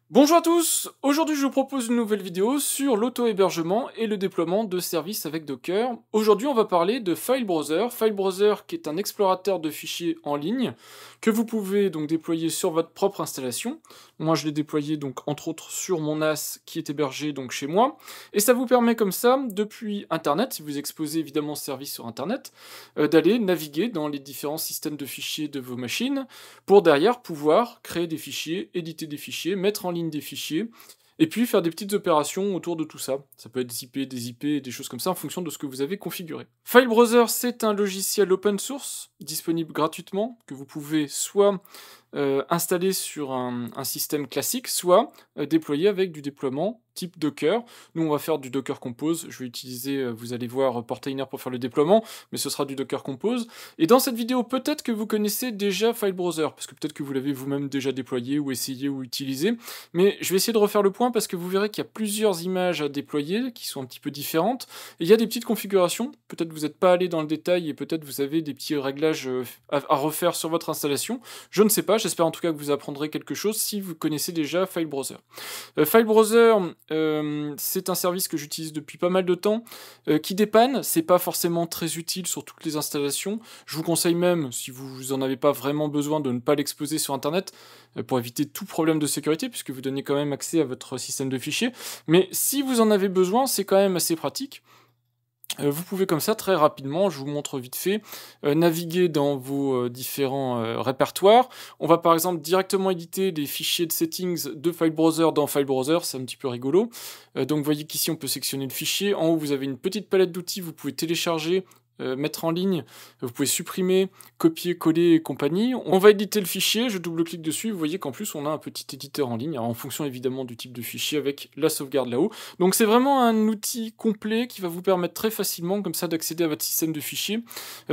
Bonjour à tous, aujourd'hui je vous propose une nouvelle vidéo sur l'auto-hébergement et le déploiement de services avec Docker. Aujourd'hui on va parler de FileBrowser. FileBrowser qui est un explorateur de fichiers en ligne que vous pouvez donc déployer sur votre propre installation. Moi je l'ai déployé donc entre autres sur mon NAS qui est hébergé donc chez moi. Et ça vous permet comme ça, depuis Internet, si vous exposez évidemment ce service sur Internet, d'aller naviguer dans les différents systèmes de fichiers de vos machines pour derrière pouvoir créer des fichiers, éditer des fichiers, mettre en ligne des fichiers, et puis faire des petites opérations autour de tout ça. Ça peut être des IP, des choses comme ça, en fonction de ce que vous avez configuré. FileBrowser, c'est un logiciel open source, disponible gratuitement, que vous pouvez soit installer sur un système classique, soit déployer avec du déploiement type Docker. Nous, on va faire du Docker Compose. Je vais utiliser, vous allez voir, Portainer pour faire le déploiement, mais ce sera du Docker Compose. Et dans cette vidéo, peut-être que vous connaissez déjà FileBrowser, parce que peut-être que vous l'avez vous-même déjà déployé, ou essayé, ou utilisé. Mais je vais essayer de refaire le point, parce que vous verrez qu'il y a plusieurs images à déployer, qui sont un petit peu différentes. Et il y a des petites configurations. Peut-être vous n'êtes pas allé dans le détail, et peut-être vous avez des petits réglages à refaire sur votre installation. Je ne sais pas, j'espère en tout cas que vous apprendrez quelque chose si vous connaissez déjà FileBrowser. FileBrowser, c'est un service que j'utilise depuis pas mal de temps, qui dépanne, c'est pas forcément très utile sur toutes les installations. Je vous conseille même, si vous en avez pas vraiment besoin, de ne pas l'exposer sur Internet, pour éviter tout problème de sécurité, puisque vous donnez quand même accès à votre système de fichiers. Mais si vous en avez besoin, c'est quand même assez pratique. Vous pouvez comme ça, très rapidement, je vous montre vite fait, naviguer dans vos différents répertoires. On va par exemple directement éditer les fichiers de settings de FileBrowser dans FileBrowser, c'est un petit peu rigolo. Donc vous voyez qu'ici on peut sectionner le fichier. En haut vous avez une petite palette d'outils, vous pouvez télécharger, mettre en ligne, vous pouvez supprimer, copier, coller et compagnie. On va éditer le fichier, je double-clique dessus, vous voyez qu'en plus on a un petit éditeur en ligne, alors en fonction évidemment du type de fichier avec la sauvegarde là-haut. Donc c'est vraiment un outil complet qui va vous permettre très facilement comme ça d'accéder à votre système de fichiers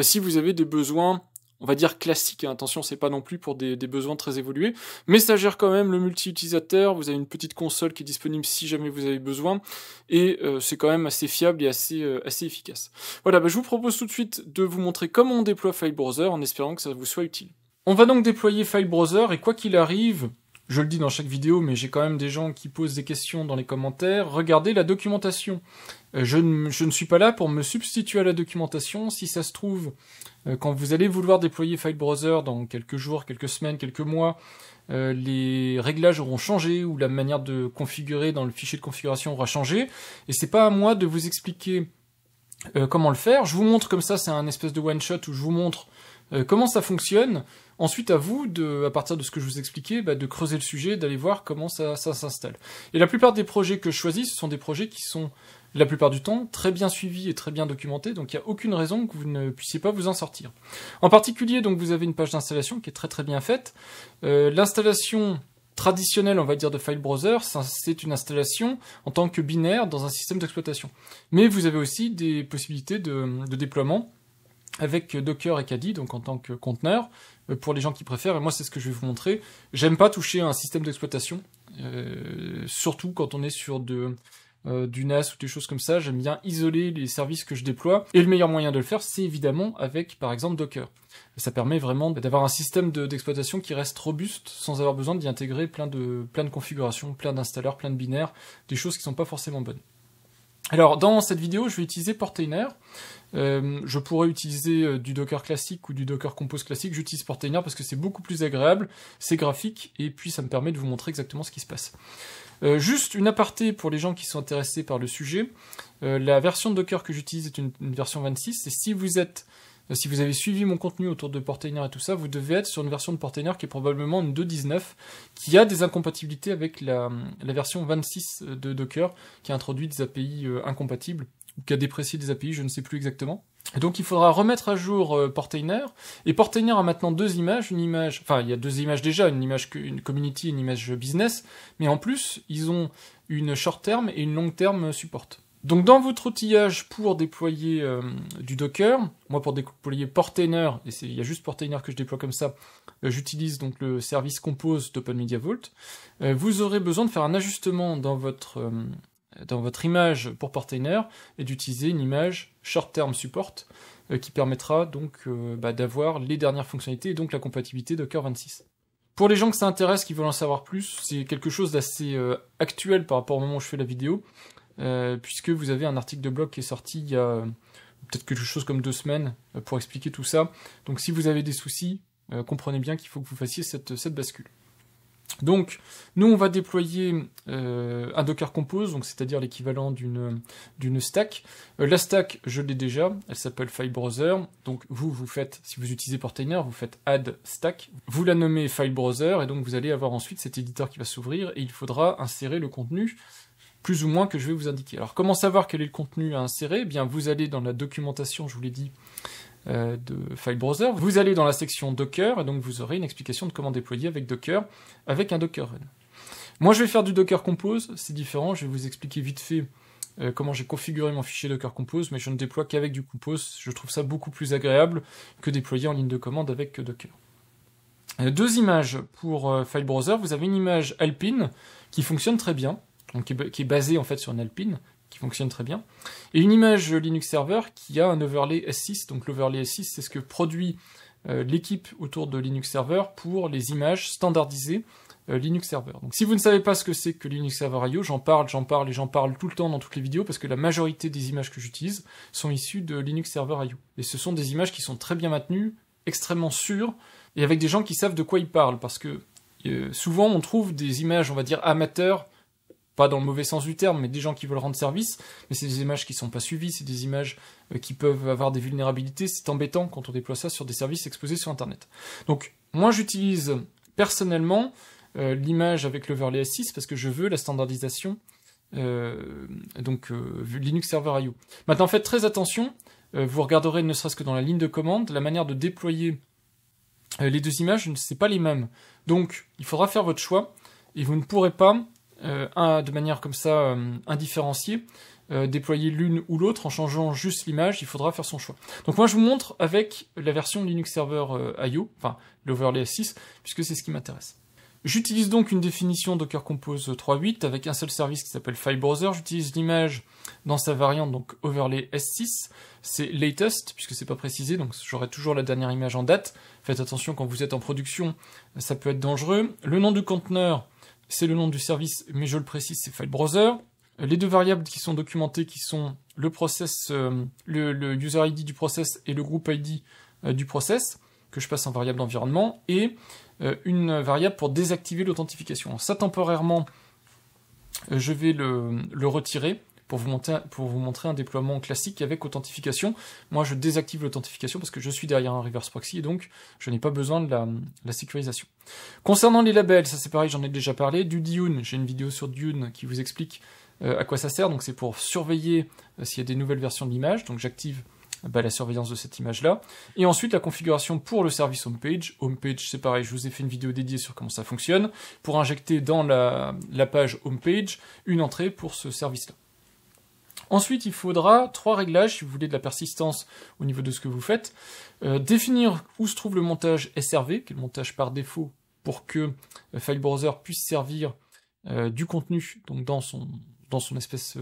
si vous avez des besoins, on va dire classique, hein. Attention, c'est pas non plus pour des besoins très évolués, mais ça gère quand même le multi-utilisateur, vous avez une petite console qui est disponible si jamais vous avez besoin, et c'est quand même assez fiable et assez efficace. Voilà, je vous propose tout de suite de vous montrer comment on déploie FileBrowser, en espérant que ça vous soit utile. On va donc déployer FileBrowser, et quoi qu'il arrive, je le dis dans chaque vidéo, mais j'ai quand même des gens qui posent des questions dans les commentaires, regardez la documentation. Je ne suis pas là pour me substituer à la documentation. Si ça se trouve, quand vous allez vouloir déployer FileBrowser dans quelques jours, quelques semaines, quelques mois, les réglages auront changé ou la manière de configurer dans le fichier de configuration aura changé. Et c'est pas à moi de vous expliquer comment le faire. Je vous montre comme ça, c'est un espèce de one-shot où je vous montre comment ça fonctionne. Ensuite, à vous, à partir de ce que je vous expliquais, de creuser le sujet, d'aller voir comment ça s'installe. Et la plupart des projets que je choisis, ce sont des projets qui sont, la plupart du temps, très bien suivis et très bien documentés, donc il n'y a aucune raison que vous ne puissiez pas vous en sortir. En particulier, donc vous avez une page d'installation qui est très très bien faite. L'installation traditionnelle, on va dire, de FileBrowser, c'est une installation en tant que binaire dans un système d'exploitation. Mais vous avez aussi des possibilités de déploiement avec Docker et KDE, donc en tant que conteneur, pour les gens qui préfèrent, et moi c'est ce que je vais vous montrer. J'aime pas toucher à un système d'exploitation, surtout quand on est sur du NAS ou des choses comme ça. J'aime bien isoler les services que je déploie, et le meilleur moyen de le faire, c'est évidemment avec, par exemple, Docker. Ça permet vraiment d'avoir un système d'exploitation qui reste robuste, sans avoir besoin d'y intégrer plein de configurations, plein d'installeurs, plein de binaires, des choses qui sont pas forcément bonnes. Alors, dans cette vidéo, je vais utiliser Portainer. Je pourrais utiliser du Docker classique ou du Docker Compose classique. J'utilise Portainer parce que c'est beaucoup plus agréable, c'est graphique, et puis ça me permet de vous montrer exactement ce qui se passe. Juste une aparté pour les gens qui sont intéressés par le sujet. La version de Docker que j'utilise est une version 26, et si vous avez suivi mon contenu autour de Portainer et tout ça, vous devez être sur une version de Portainer qui est probablement une 2.19, qui a des incompatibilités avec la version 26 de Docker, qui a introduit des API incompatibles, ou qui a déprécié des API, je ne sais plus exactement. Et donc il faudra remettre à jour Portainer, et Portainer a maintenant deux images, enfin il y a deux images déjà, une community et une image business, mais en plus ils ont une short term et une long term support. Donc dans votre outillage pour déployer du Docker, moi pour déployer Portainer, et il y a juste Portainer que je déploie comme ça, j'utilise donc le service Compose d'OpenMediaVault. Vous aurez besoin de faire un ajustement dans votre image pour Portainer et d'utiliser une image Short Term Support qui permettra donc d'avoir les dernières fonctionnalités et donc la compatibilité Docker 26. Pour les gens que ça intéresse, qui veulent en savoir plus, c'est quelque chose d'assez actuel par rapport au moment où je fais la vidéo, puisque vous avez un article de blog qui est sorti il y a peut-être quelque chose comme 2 semaines pour expliquer tout ça. Donc si vous avez des soucis, comprenez bien qu'il faut que vous fassiez cette bascule. Donc, nous on va déployer un Docker Compose, donc c'est-à-dire l'équivalent d'une stack. La stack, je l'ai déjà, elle s'appelle File Browser. Donc vous faites, si vous utilisez Portainer, vous faites add stack, vous la nommez File Browser, et donc vous allez avoir ensuite cet éditeur qui va s'ouvrir, et il faudra insérer le contenu, plus ou moins que je vais vous indiquer. Alors comment savoir quel est le contenu à insérer? Eh bien, vous allez dans la documentation, je vous l'ai dit, de File Browser, vous allez dans la section Docker, et donc vous aurez une explication de comment déployer avec Docker, avec un Docker Run. Moi je vais faire du Docker Compose, c'est différent, je vais vous expliquer vite fait comment j'ai configuré mon fichier Docker Compose, mais je ne déploie qu'avec du Compose, je trouve ça beaucoup plus agréable que déployer en ligne de commande avec Docker. 2 images pour File Browser, vous avez une image Alpine qui fonctionne très bien, donc qui est basée en fait sur une Alpine, qui fonctionne très bien, et une image Linux Server qui a un overlay S6, donc l'overlay S6 c'est ce que produit l'équipe autour de Linux Server pour les images standardisées Linux Server. Donc si vous ne savez pas ce que c'est que Linux Server IO, j'en parle et j'en parle tout le temps dans toutes les vidéos parce que la majorité des images que j'utilise sont issues de Linux Server IO. Et ce sont des images qui sont très bien maintenues, extrêmement sûres, et avec des gens qui savent de quoi ils parlent, parce que souvent on trouve des images, on va dire, amateurs, pas dans le mauvais sens du terme, mais des gens qui veulent rendre service, mais c'est des images qui sont pas suivies, c'est des images qui peuvent avoir des vulnérabilités, c'est embêtant quand on déploie ça sur des services exposés sur Internet. Donc, moi j'utilise personnellement l'image avec l'overlay S6 parce que je veux la standardisation Linux Server IO. Maintenant, faites très attention, vous regarderez ne serait-ce que dans la ligne de commande, la manière de déployer les 2 images, c'est pas les mêmes. Donc, il faudra faire votre choix, et vous ne pourrez pas de manière comme ça indifférenciée, déployer l'une ou l'autre en changeant juste l'image, il faudra faire son choix. Donc moi je vous montre avec la version Linux Server IO, enfin l'overlay S6, puisque c'est ce qui m'intéresse. J'utilise donc une définition Docker Compose 3.8 avec un seul service qui s'appelle File Browser. J'utilise l'image dans sa variante, donc overlay S6, c'est latest, puisque c'est pas précisé, donc j'aurai toujours la dernière image en date. Faites attention quand vous êtes en production, ça peut être dangereux. Le nom du conteneur, c'est le nom du service, mais je le précise, c'est File Browser. Les 2 variables qui sont documentées, qui sont le process, le user ID du process et le group ID du process, que je passe en variable d'environnement, et une variable pour désactiver l'authentification. Ça, temporairement, je vais le retirer pour vous montrer un déploiement classique avec authentification. Moi, je désactive l'authentification parce que je suis derrière un reverse proxy et donc je n'ai pas besoin de la sécurisation. Concernant les labels, ça c'est pareil, j'en ai déjà parlé. Du Dune, j'ai une vidéo sur Dune qui vous explique à quoi ça sert. Donc c'est pour surveiller s'il y a des nouvelles versions de l'image. Donc j'active la surveillance de cette image-là. Et ensuite, la configuration pour le service homepage. Homepage, c'est pareil, je vous ai fait une vidéo dédiée sur comment ça fonctionne, pour injecter dans la page homepage une entrée pour ce service-là. Ensuite, il faudra 3 réglages, si vous voulez de la persistance au niveau de ce que vous faites. Définir où se trouve le montage SRV, qui est le montage par défaut, pour que File Browser puisse servir du contenu donc dans son espèce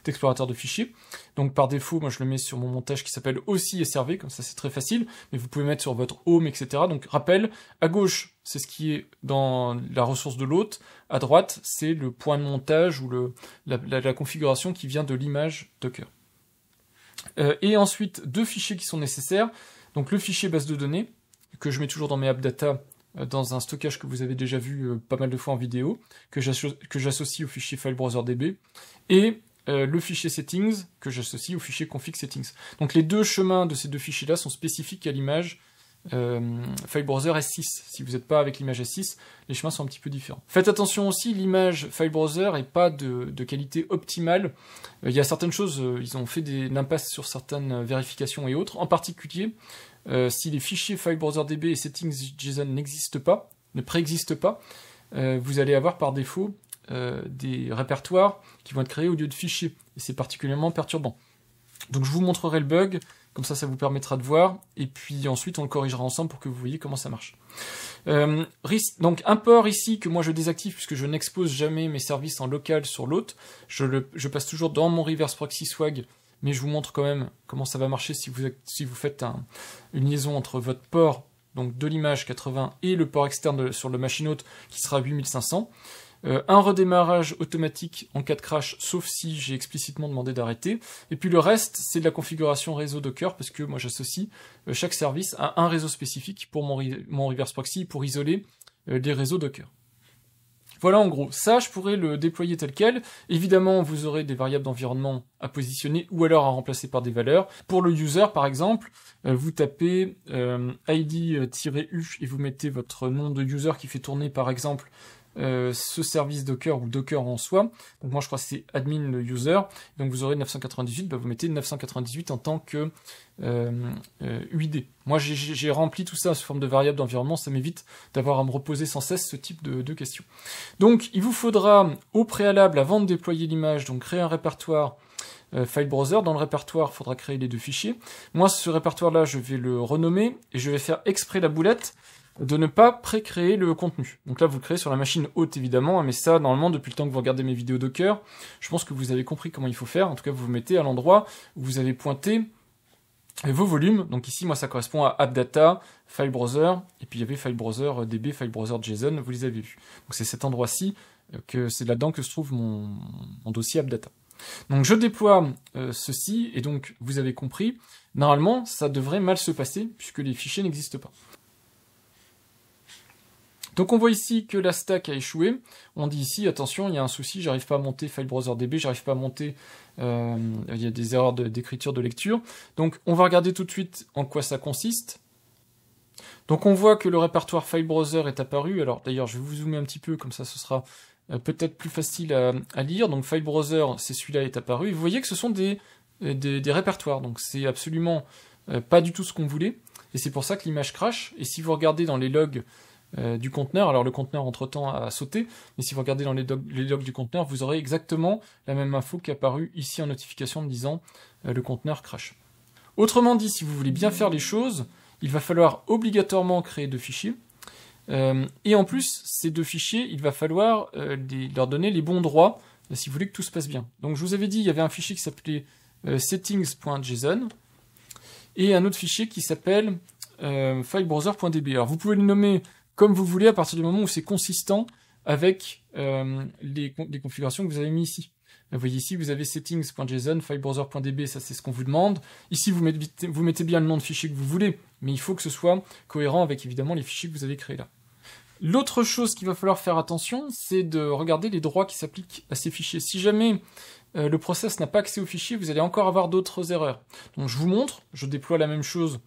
d'explorateur de fichiers. Donc par défaut, moi je le mets sur mon montage qui s'appelle aussi SRV, comme ça c'est très facile, mais vous pouvez mettre sur votre home, etc. Donc rappel, à gauche, c'est ce qui est dans la ressource de l'hôte, à droite, c'est le point de montage ou la configuration qui vient de l'image Docker. Et ensuite, 2 fichiers qui sont nécessaires, donc le fichier base de données, que je mets toujours dans mes AppData, dans un stockage que vous avez déjà vu pas mal de fois en vidéo, que j'associe au fichier FileBrowserDB, et le fichier settings, que j'associe au fichier config settings. Donc les 2 chemins de ces 2 fichiers-là sont spécifiques à l'image FileBrowser S6. Si vous n'êtes pas avec l'image S6, les chemins sont un petit peu différents. Faites attention aussi, l'image FileBrowser n'est pas de qualité optimale. Il y a certaines choses, ils ont fait l'impasse sur certaines vérifications et autres, en particulier, si les fichiers FileBrowserDB et settings.json n'existent pas, ne préexistent pas, vous allez avoir par défaut des répertoires qui vont être créés au lieu de fichiers, et c'est particulièrement perturbant. Donc je vous montrerai le bug, comme ça vous permettra de voir, et puis ensuite on le corrigera ensemble pour que vous voyez comment ça marche. Donc un port ici que moi je désactive puisque je n'expose jamais mes services en local sur l'hôte, je passe toujours dans mon reverse proxy swag, mais je vous montre quand même comment ça va marcher si vous faites une liaison entre votre port donc de l'image 80 et le port externe sur le machine hôte qui sera 8500. Un redémarrage automatique en cas de crash, sauf si j'ai explicitement demandé d'arrêter. Et puis le reste, c'est de la configuration réseau Docker, parce que moi j'associe chaque service à un réseau spécifique pour mon reverse proxy, pour isoler les réseaux Docker. Voilà en gros, ça je pourrais le déployer tel quel. Évidemment, vous aurez des variables d'environnement à positionner ou alors à remplacer par des valeurs. Pour le user par exemple, vous tapez id-u et vous mettez votre nom de user qui fait tourner par exemple ce service Docker ou Docker en soi. Donc moi je crois que c'est admin le user. Donc vous aurez 998, vous mettez 998 en tant que UID. Moi j'ai rempli tout ça sous forme de variable d'environnement, ça m'évite d'avoir à me reposer sans cesse ce type de questions. Donc il vous faudra au préalable, avant de déployer l'image, donc créer un répertoire file browser. Dans le répertoire, il faudra créer les deux fichiers. Moi ce répertoire-là, je vais le renommer et je vais faire exprès la boulette de ne pas pré-créer le contenu. Donc là, vous le créez sur la machine haute, évidemment, mais ça, normalement, depuis le temps que vous regardez mes vidéos Docker, je pense que vous avez compris comment il faut faire. En tout cas, vous vous mettez à l'endroit où vous avez pointé vos volumes. Donc ici, moi, ça correspond à AppData, File Browser, et puis il y avait File Browser DB, File Browser JSON, vous les avez vus. Donc c'est cet endroit-ci, que c'est là-dedans que se trouve mon dossier AppData. Donc je déploie ceci, et donc, vous avez compris, normalement, ça devrait mal se passer, puisque les fichiers n'existent pas. Donc on voit ici que la stack a échoué. On dit ici, attention, il y a un souci, j'arrive pas à monter File Browser DB, j'arrive pas à monter, il y a des erreurs d'écriture, de lecture. Donc on va regarder tout de suite en quoi ça consiste. Donc on voit que le répertoire File Browser est apparu. Alors d'ailleurs, je vais vous zoomer un petit peu, comme ça ce sera peut-être plus facile à lire. Donc File Browser, c'est celui-là est apparu. Et vous voyez que ce sont des répertoires, donc c'est absolument pas du tout ce qu'on voulait. Et c'est pour ça que l'image crash. Et si vous regardez dans les logs du conteneur, alors le conteneur entre-temps a sauté, mais si vous regardez dans les logs du conteneur, vous aurez exactement la même info qui est apparue ici en notification me disant le conteneur crash. Autrement dit, si vous voulez bien faire les choses, il va falloir obligatoirement créer deux fichiers, et en plus, ces deux fichiers, il va falloir leur donner les bons droits si vous voulez que tout se passe bien. Donc je vous avais dit, il y avait un fichier qui s'appelait settings.json, et un autre fichier qui s'appelle filebrowser.db. Alors vous pouvez le nommer comme vous voulez à partir du moment où c'est consistant avec les configurations que vous avez mis ici. Vous voyez ici, vous avez settings.json, filebrowser.db, ça c'est ce qu'on vous demande. Ici, vous mettez bien le nom de fichier que vous voulez, mais il faut que ce soit cohérent avec évidemment les fichiers que vous avez créés là. L'autre chose qu'il va falloir faire attention, c'est de regarder les droits qui s'appliquent à ces fichiers. Si jamais le process n'a pas accès aux fichiers, vous allez encore avoir d'autres erreurs. Donc je vous montre, je déploie la même chose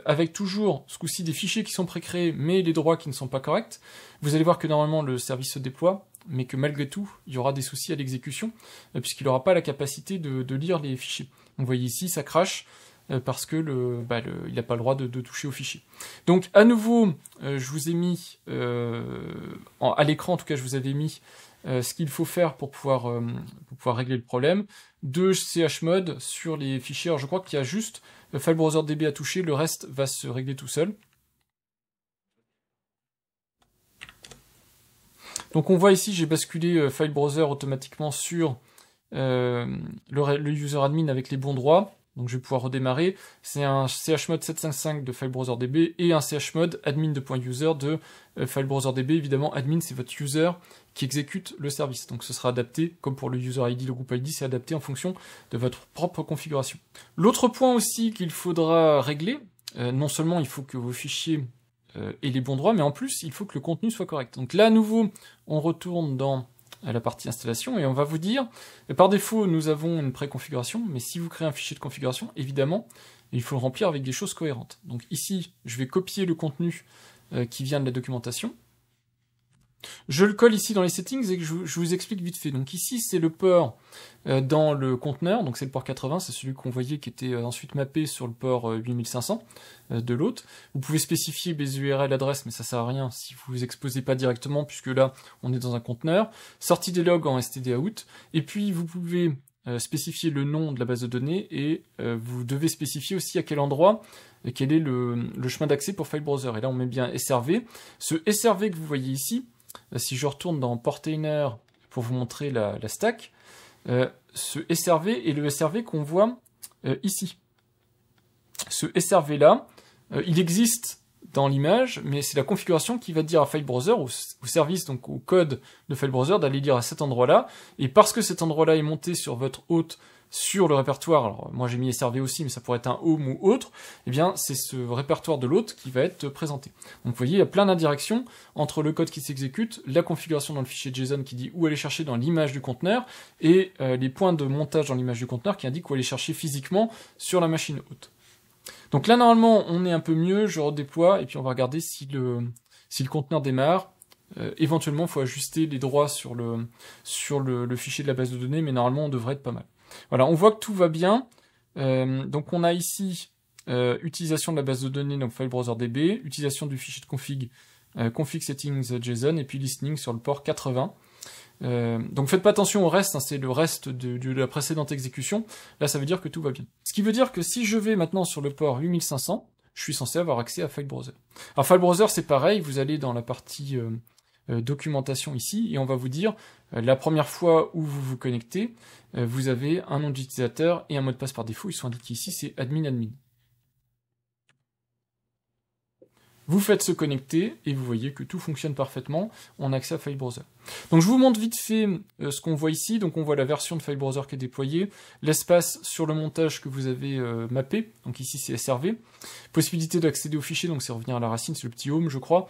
avec toujours, ce coup-ci, des fichiers qui sont pré-créés, mais les droits qui ne sont pas corrects. Vous allez voir que normalement le service se déploie, mais que malgré tout, il y aura des soucis à l'exécution, puisqu'il n'aura pas la capacité de lire les fichiers. Donc vous voyez ici, ça crache, parce que il n'a pas le droit de toucher aux fichiers. Donc à nouveau, je vous ai mis, à l'écran en tout cas, je vous avais mis ce qu'il faut faire pour pouvoir régler le problème. De chmod sur les fichiers. Alors je crois qu'il y a juste File Browser DB à toucher, le reste va se régler tout seul. Donc on voit ici, j'ai basculé File Browser automatiquement sur le user admin avec les bons droits. Donc je vais pouvoir redémarrer. C'est un chmod 755 de File Browser DB et un chmod admin.user de File Browser DB. Évidemment, admin c'est votre user qui exécute le service. Donc ce sera adapté, comme pour le user ID, le groupe ID, c'est adapté en fonction de votre propre configuration. L'autre point aussi qu'il faudra régler, non seulement il faut que vos fichiers aient les bons droits, mais en plus il faut que le contenu soit correct. Donc là à nouveau, on retourne dans la partie installation et on va vous dire, par défaut nous avons une préconfiguration, mais si vous créez un fichier de configuration, évidemment, il faut le remplir avec des choses cohérentes. Donc ici, je vais copier le contenu qui vient de la documentation. Je le colle ici dans les settings et que je vous explique vite fait. Donc ici, c'est le port dans le conteneur, donc c'est le port 80, c'est celui qu'on voyait qui était ensuite mappé sur le port 8500 de l'autre. Vous pouvez spécifier les URL adresses, mais ça sert à rien si vous vous exposez pas directement, puisque là, on est dans un conteneur. Sortie des logs en stdout, et puis vous pouvez spécifier le nom de la base de données, et vous devez spécifier aussi à quel endroit, quel est le chemin d'accès pour File Browser. Et là, on met bien SRV. Ce SRV que vous voyez ici, si je retourne dans Portainer pour vous montrer la stack, ce SRV est le SRV qu'on voit ici. Ce SRV là, il existe dans l'image, mais c'est la configuration qui va dire à File Browser, au service, donc au code de File Browser, d'aller lire à cet endroit-là, et parce que cet endroit-là est monté sur votre hôte, sur le répertoire, alors moi j'ai mis SRV aussi, mais ça pourrait être un home ou autre, eh bien c'est ce répertoire de l'hôte qui va être présenté. Donc vous voyez, il y a plein d'indirections entre le code qui s'exécute, la configuration dans le fichier JSON qui dit où aller chercher dans l'image du conteneur, et les points de montage dans l'image du conteneur qui indiquent où aller chercher physiquement sur la machine hôte. Donc là normalement on est un peu mieux, je redéploie, et puis on va regarder si le conteneur démarre. Éventuellement il faut ajuster les droits sur le fichier de la base de données, mais normalement on devrait être pas mal. Voilà, on voit que tout va bien. Donc on a ici utilisation de la base de données, donc File Browser DB, utilisation du fichier de config, config settings JSON, et puis listening sur le port 80. Donc faites pas attention au reste, hein, c'est le reste de la précédente exécution. Là ça veut dire que tout va bien. Ce qui veut dire que si je vais maintenant sur le port 8500, je suis censé avoir accès à File Browser. Alors File Browser c'est pareil, vous allez dans la partie documentation ici, et on va vous dire, la première fois où vous vous connectez, vous avez un nom d'utilisateur et un mot de passe par défaut, ils sont indiqués ici, c'est admin. Vous faites se connecter, et vous voyez que tout fonctionne parfaitement, on a accès à File Browser. Donc je vous montre vite fait ce qu'on voit ici, donc on voit la version de File Browser qui est déployée, l'espace sur le montage que vous avez mappé, donc ici c'est SRV, possibilité d'accéder au fichier, donc c'est revenir à la racine, c'est le petit home je crois,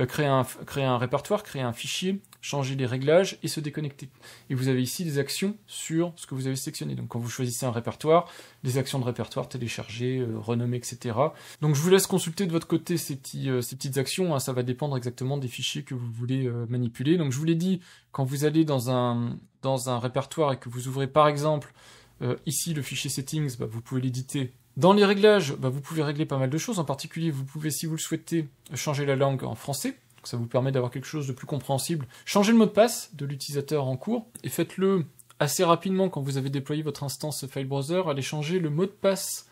créer un répertoire, créer un fichier, changer les réglages et se déconnecter. Et vous avez ici des actions sur ce que vous avez sélectionné. Donc quand vous choisissez un répertoire, des actions de répertoire, télécharger, renommer, etc. Donc je vous laisse consulter de votre côté ces petites actions, hein, ça va dépendre exactement des fichiers que vous voulez manipuler. Donc je vous l'ai dit, quand vous allez dans un répertoire et que vous ouvrez par exemple ici le fichier settings, vous pouvez l'éditer. Dans les réglages, vous pouvez régler pas mal de choses, en particulier vous pouvez, si vous le souhaitez, changer la langue en français. Ça vous permet d'avoir quelque chose de plus compréhensible. Changez le mot de passe de l'utilisateur en cours, et faites-le assez rapidement quand vous avez déployé votre instance File Browser. Allez changer le mot de passe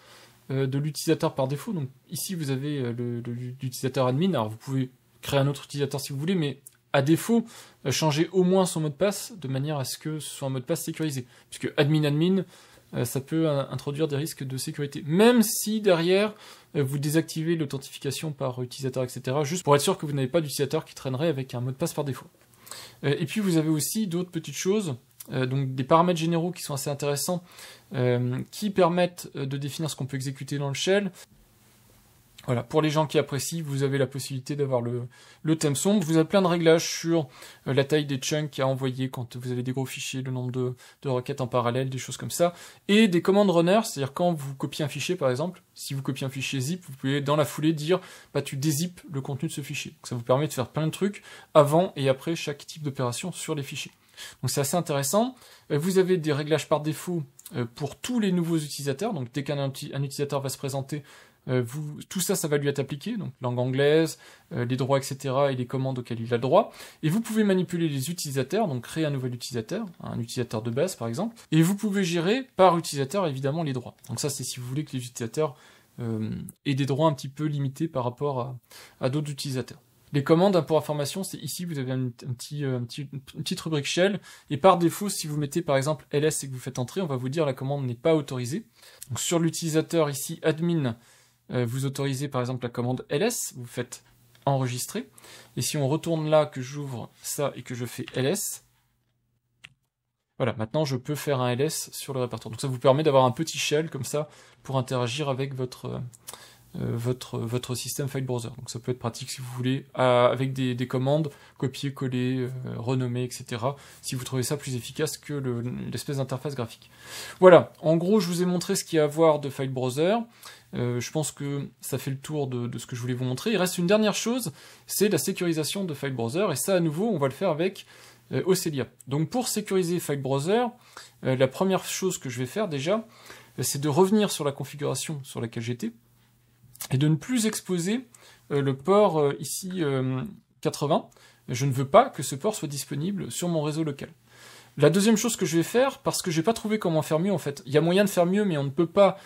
de l'utilisateur par défaut. Donc ici vous avez l'utilisateur admin, alors vous pouvez créer un autre utilisateur si vous voulez, mais à défaut, changez au moins son mot de passe, de manière à ce que ce soit un mot de passe sécurisé. Puisque admin, ça peut introduire des risques de sécurité. Même si derrière, vous désactivez l'authentification par utilisateur, etc. Juste pour être sûr que vous n'avez pas d'utilisateur qui traînerait avec un mot de passe par défaut. Et puis vous avez aussi d'autres petites choses, donc des paramètres généraux qui sont assez intéressants, qui permettent de définir ce qu'on peut exécuter dans le shell. Voilà, pour les gens qui apprécient, vous avez la possibilité d'avoir le thème sombre. Vous avez plein de réglages sur la taille des chunks à envoyer quand vous avez des gros fichiers, le nombre de requêtes en parallèle, des choses comme ça. Et des commandes runner, c'est-à-dire quand vous copiez un fichier par exemple, si vous copiez un fichier zip, vous pouvez dans la foulée dire tu dézippes le contenu de ce fichier. Donc, ça vous permet de faire plein de trucs avant et après chaque type d'opération sur les fichiers. Donc c'est assez intéressant. Vous avez des réglages par défaut pour tous les nouveaux utilisateurs. Donc dès qu'un utilisateur va se présenter, tout ça, ça va lui être appliqué, donc langue anglaise, les droits, etc., et les commandes auxquelles il a le droit. Et vous pouvez manipuler les utilisateurs, donc créer un nouvel utilisateur, un utilisateur de base par exemple, et vous pouvez gérer par utilisateur évidemment les droits. Donc ça, c'est si vous voulez que les utilisateurs aient des droits un petit peu limités par rapport à d'autres utilisateurs. Les commandes, pour information, c'est ici, vous avez une petite rubrique shell, et par défaut, si vous mettez par exemple ls et que vous faites entrer, on va vous dire la commande n'est pas autorisée. Donc sur l'utilisateur ici, admin, vous autorisez par exemple la commande ls, vous faites enregistrer, et si on retourne là, que j'ouvre ça et que je fais ls, voilà, maintenant je peux faire un ls sur le répertoire. Donc ça vous permet d'avoir un petit shell comme ça pour interagir avec votre système File Browser. Donc ça peut être pratique si vous voulez, avec des commandes, copier, coller, renommer, etc. Si vous trouvez ça plus efficace que l'espèce d'interface graphique. Voilà, en gros je vous ai montré ce qu'il y a à voir de File Browser. Je pense que ça fait le tour de ce que je voulais vous montrer. Il reste une dernière chose, c'est la sécurisation de File Browser, et ça à nouveau on va le faire avec Aucelia. Donc pour sécuriser File Browser, la première chose que je vais faire déjà, c'est de revenir sur la configuration sur laquelle j'étais, et de ne plus exposer le port ici 80. Je ne veux pas que ce port soit disponible sur mon réseau local. La deuxième chose que je vais faire, parce que j'ai pas trouvé comment faire mieux en fait, il y a moyen de faire mieux, mais on ne peut pas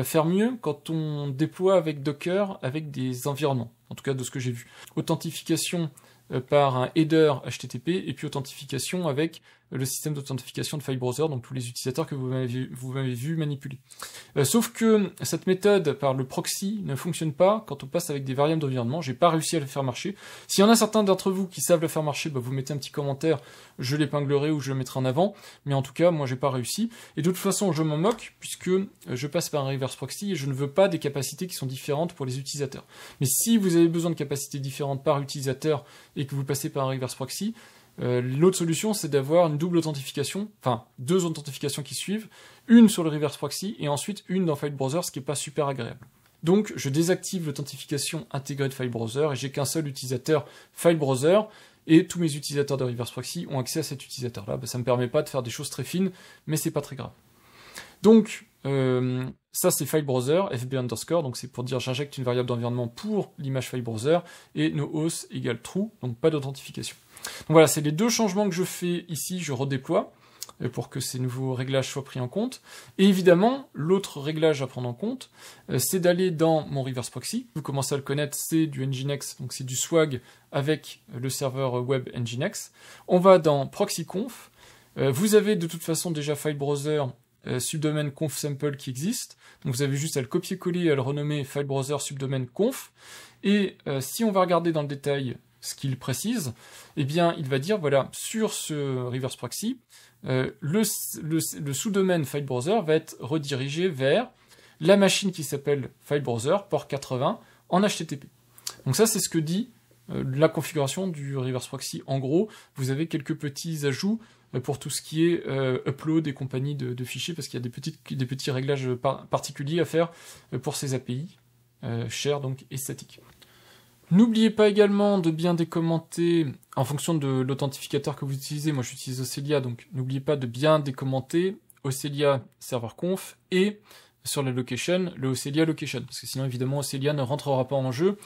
faire mieux quand on déploie avec Docker, avec des environnements, en tout cas de ce que j'ai vu. Authentification par un header HTTP et puis authentification avec le système d'authentification de file browser, donc tous les utilisateurs que vous m'avez vu manipuler. Sauf que cette méthode par le proxy ne fonctionne pas quand on passe avec des variables d'environnement. J'ai pas réussi à le faire marcher. S'il y en a certains d'entre vous qui savent le faire marcher, vous mettez un petit commentaire, je l'épinglerai ou je le mettrai en avant. Mais en tout cas, moi j'ai pas réussi. Et de toute façon, je m'en moque puisque je passe par un reverse proxy et je ne veux pas des capacités qui sont différentes pour les utilisateurs. Mais si vous avez besoin de capacités différentes par utilisateur et que vous passez par un reverse proxy, l'autre solution, c'est d'avoir une double authentification, enfin 2 authentifications qui suivent, une sur le reverse proxy et ensuite une dans File Browser, ce qui n'est pas super agréable. Donc je désactive l'authentification intégrée de File Browser et j'ai qu'un seul utilisateur File Browser et tous mes utilisateurs de reverse proxy ont accès à cet utilisateur-là. Ça ne me permet pas de faire des choses très fines, mais c'est pas très grave. Donc ça c'est File Browser, FB underscore, donc c'est pour dire j'injecte une variable d'environnement pour l'image File Browser et noauth égale true, donc pas d'authentification. Donc voilà, c'est les 2 changements que je fais ici, je redéploie pour que ces nouveaux réglages soient pris en compte. Et évidemment, l'autre réglage à prendre en compte, c'est d'aller dans mon reverse proxy. Vous commencez à le connaître, c'est du Nginx, donc c'est du swag avec le serveur web Nginx. On va dans proxyconf. Vous avez de toute façon déjà File Browser subdomaine conf sample qui existe. Donc vous avez juste à le copier-coller et à le renommer File Browser subdomaine conf. Et si on va regarder dans le détail ce qu'il précise, eh bien, il va dire, voilà, sur ce reverse proxy, le sous-domaine File Browser va être redirigé vers la machine qui s'appelle File Browser, port 80, en HTTP. Donc ça, c'est ce que dit la configuration du reverse proxy. En gros, vous avez quelques petits ajouts pour tout ce qui est upload et compagnie de fichiers, parce qu'il y a des petits réglages particuliers à faire pour ces API, chers donc et statiques. N'oubliez pas également de bien décommenter en fonction de l'authentificateur que vous utilisez. Moi j'utilise Aucelia, donc n'oubliez pas de bien décommenter Aucelia server conf et sur la location, le Aucelia location, parce que sinon évidemment Aucelia ne rentrera pas en jeu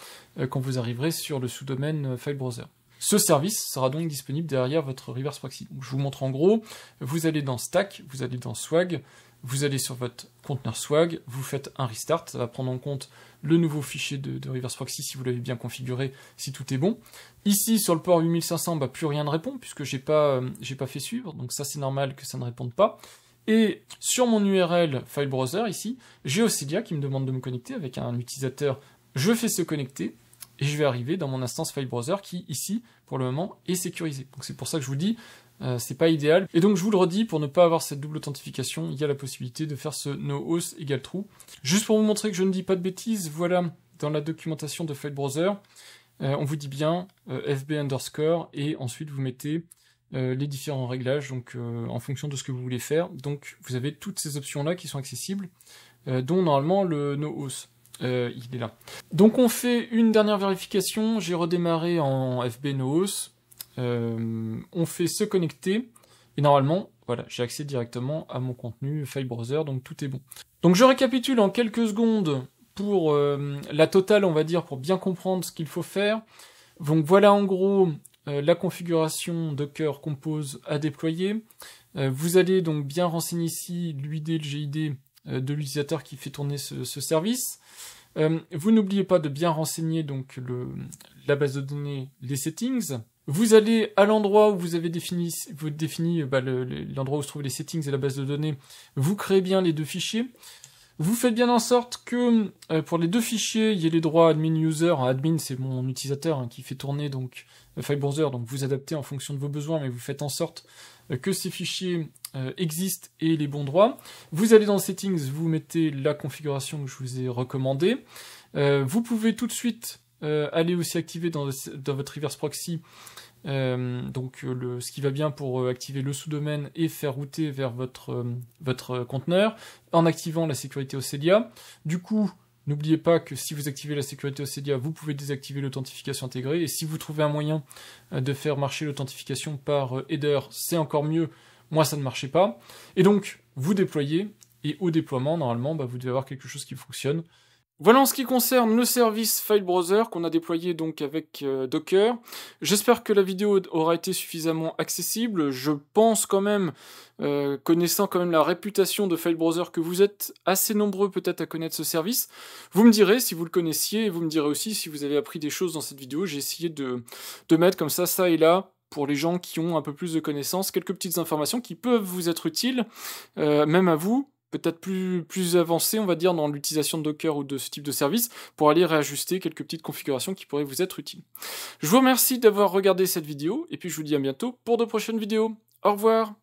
quand vous arriverez sur le sous-domaine File Browser. Ce service sera donc disponible derrière votre reverse proxy. Donc, je vous montre en gros, vous allez dans Stack, vous allez dans Swag, vous allez sur votre conteneur Swag, vous faites un restart, ça va prendre en compte le nouveau fichier de reverse proxy si vous l'avez bien configuré, si tout est bon. Ici, sur le port 8500, plus rien ne répond, puisque j'ai pas fait suivre, donc ça c'est normal que ça ne réponde pas. Et sur mon URL File Browser, ici, j'ai Aucelia qui me demande de me connecter avec un utilisateur. Je fais se connecter, et je vais arriver dans mon instance File Browser qui, ici, pour le moment, est sécurisée. Donc c'est pour ça que je vous dis, c'est pas idéal. Et donc je vous le redis, pour ne pas avoir cette double authentification, il y a la possibilité de faire ce noauth égale true. Juste pour vous montrer que je ne dis pas de bêtises, voilà, dans la documentation de File Browser, on vous dit bien FB underscore, et ensuite vous mettez les différents réglages, donc en fonction de ce que vous voulez faire. Donc vous avez toutes ces options-là qui sont accessibles, dont normalement le noauth. Il est là. Donc on fait une dernière vérification, j'ai redémarré en FB noauth, on fait se connecter, et normalement, voilà, j'ai accès directement à mon contenu File Browser, donc tout est bon. Donc je récapitule en quelques secondes pour la totale, on va dire, pour bien comprendre ce qu'il faut faire. Donc voilà en gros la configuration Docker Compose à déployer. Vous allez donc bien renseigner ici l'UID, le GID de l'utilisateur qui fait tourner ce service. Vous n'oubliez pas de bien renseigner donc la base de données, les settings. Vous allez à l'endroit où vous avez défini l'endroit où se trouvent les settings et la base de données, vous créez bien les 2 fichiers. Vous faites bien en sorte que pour les 2 fichiers, il y ait les droits admin user. Admin, c'est mon utilisateur qui fait tourner donc File Browser, donc vous adaptez en fonction de vos besoins, mais vous faites en sorte que ces fichiers existent et les bons droits. Vous allez dans Settings, vous mettez la configuration que je vous ai recommandée. Vous pouvez tout de suite aller aussi activer dans votre reverse proxy ce qui va bien pour activer le sous-domaine et faire router vers votre conteneur en activant la sécurité Aucelia. Du coup, n'oubliez pas que si vous activez la sécurité Aucelia, vous pouvez désactiver l'authentification intégrée, et si vous trouvez un moyen de faire marcher l'authentification par header, c'est encore mieux. Moi, ça ne marchait pas. Et donc, vous déployez, et au déploiement, normalement, vous devez avoir quelque chose qui fonctionne. Voilà en ce qui concerne le service File Browser qu'on a déployé donc avec Docker. J'espère que la vidéo aura été suffisamment accessible. Je pense quand même, connaissant quand même la réputation de File Browser, que vous êtes assez nombreux peut-être à connaître ce service. Vous me direz si vous le connaissiez, et vous me direz aussi si vous avez appris des choses dans cette vidéo. J'ai essayé de mettre comme ça et là, pour les gens qui ont un peu plus de connaissances, quelques petites informations qui peuvent vous être utiles, même à vous, peut-être plus avancé, on va dire, dans l'utilisation de Docker ou de ce type de service, pour aller réajuster quelques petites configurations qui pourraient vous être utiles. Je vous remercie d'avoir regardé cette vidéo, et puis je vous dis à bientôt pour de prochaines vidéos. Au revoir!